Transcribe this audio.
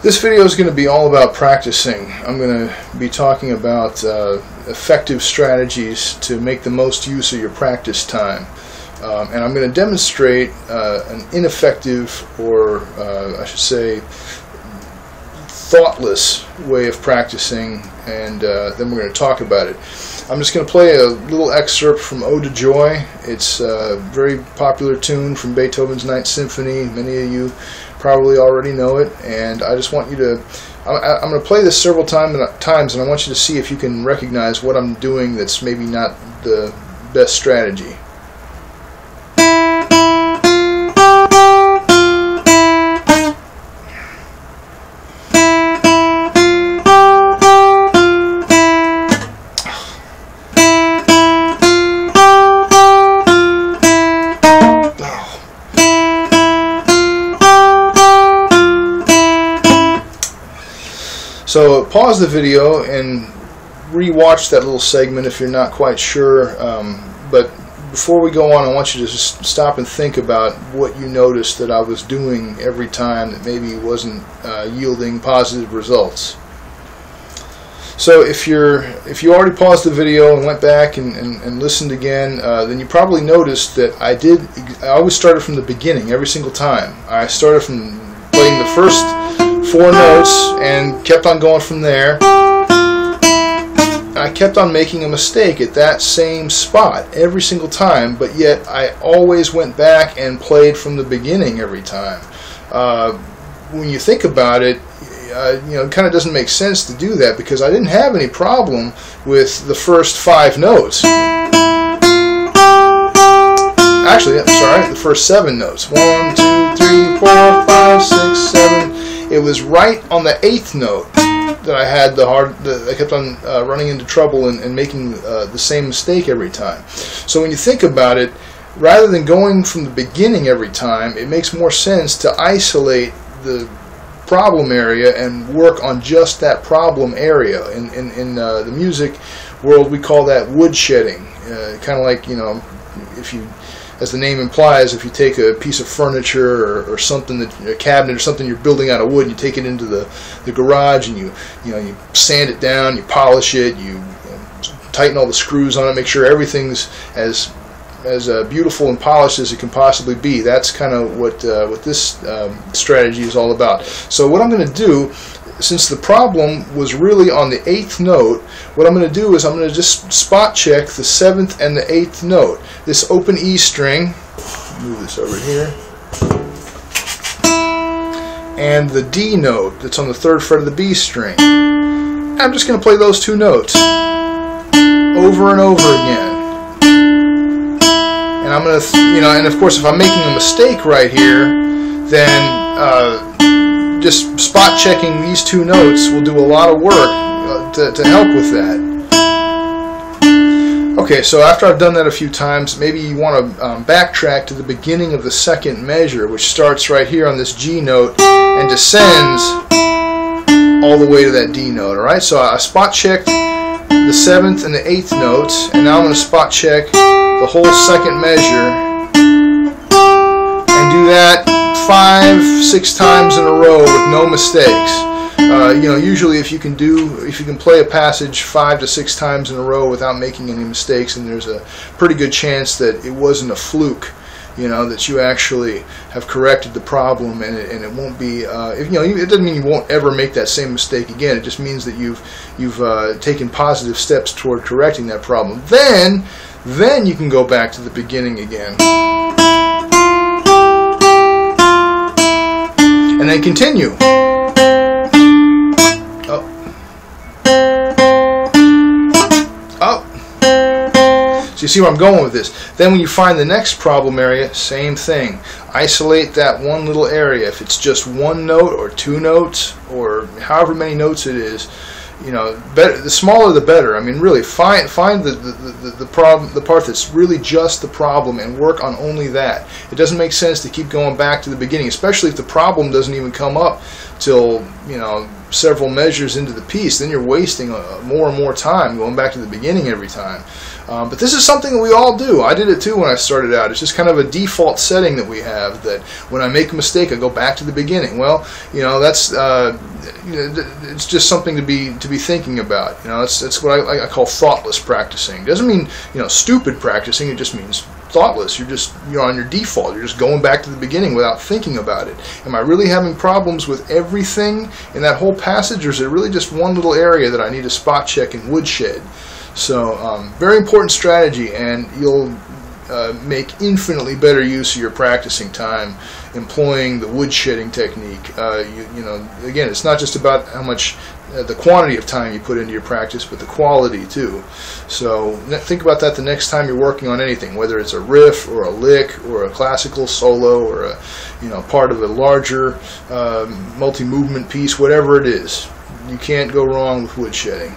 This video is going to be all about practicing. I'm going to be talking about effective strategies to make the most use of your practice time. And I'm going to demonstrate an ineffective, or I should say thoughtless way of practicing, and then we're going to talk about it. I'm just going to play a little excerpt from Ode to Joy. It's a very popular tune from Beethoven's Ninth Symphony. Many of you probably already know it, and I just want you to, I'm going to play this several times, and I want you to see if you can recognize what I'm doing that's maybe not the best strategy. So pause the video and re-watch that little segment if you're not quite sure. But before we go on, I want you to just stop and think about what you noticed that I was doing every time that maybe wasn't yielding positive results. So if you already paused the video and went back and listened again, then you probably noticed that I always started from the beginning every single time. I started from playing the first 4 notes and kept on going from there. And I kept on making a mistake at that same spot every single time, but yet I always went back and played from the beginning every time. When you think about it, it kind of doesn't make sense to do that, because I didn't have any problem with the first 5 notes. Actually, I'm sorry, the first 7 notes. 1, 2, 3, 4, 5, 6, 7. It was right on the 8th note that I had I kept on running into trouble and making the same mistake every time. So when you think about it, rather than going from the beginning every time, it makes more sense to isolate the problem area and work on just that problem area. In the music world, we call that woodshedding. Kind of like, if you, as the name implies, if you take a piece of furniture or something, a cabinet or something you're building out of wood, you take it into the garage and you sand it down, you polish it, you tighten all the screws on it, make sure everything's as beautiful and polished as it can possibly be. That's kind of what this strategy is all about. So what I'm going to do, since the problem was really on the 8th note, what I'm going to do is I'm going to just spot check the 7th and the 8th note. This open E string, move this over here, and the D note that's on the 3rd fret of the B string. I'm just going to play those 2 notes over and over again. And I'm going to, and of course if I'm making a mistake right here, then just spot checking these 2 notes will do a lot of work to help with that. Okay, so after I've done that a few times, maybe you want to backtrack to the beginning of the 2nd measure, which starts right here on this G note and descends all the way to that D note. Alright, so I spot checked the 7th and the 8th notes, and now I'm going to spot check the whole 2nd measure and do that 5-6 times in a row with no mistakes. Usually if you can play a passage 5 to 6 times in a row without making any mistakes, and there's a pretty good chance that it wasn't a fluke, that you actually have corrected the problem, and it won't be. It doesn't mean you won't ever make that same mistake again. It just means that you've taken positive steps toward correcting that problem. Then you can go back to the beginning again, and then continue. So you see where I'm going with this. Then when you find the next problem area, same thing. Isolate that one little area. If it's just 1 note or 2 notes or however many notes it is, better, the smaller the better. I mean, really, find the problem, the part that's really just the problem, and work on only that. It doesn't make sense to keep going back to the beginning, especially if the problem doesn't even come up till several measures into the piece, then you're wasting more and more time going back to the beginning every time. But this is something that we all do. I did it too when I started out. It's just kind of a default setting that we have, that when I make a mistake, I go back to the beginning. Well, that's it's just something to be thinking about. It's what I call thoughtless practicing. It doesn't mean stupid practicing. It just means thoughtless. You're on your default. You're just going back to the beginning without thinking about it. Am I really having problems with everything in that whole passage, or is it really just one little area that I need to spot check and woodshed? So very important strategy, and you'll make infinitely better use of your practicing time employing the woodshedding technique. Again, it's not just about how much the quantity of time you put into your practice, but the quality too. So think about that the next time you're working on anything, whether it's a riff or a lick or a classical solo or a part of a larger multi-movement piece, whatever it is. You can't go wrong with woodshedding.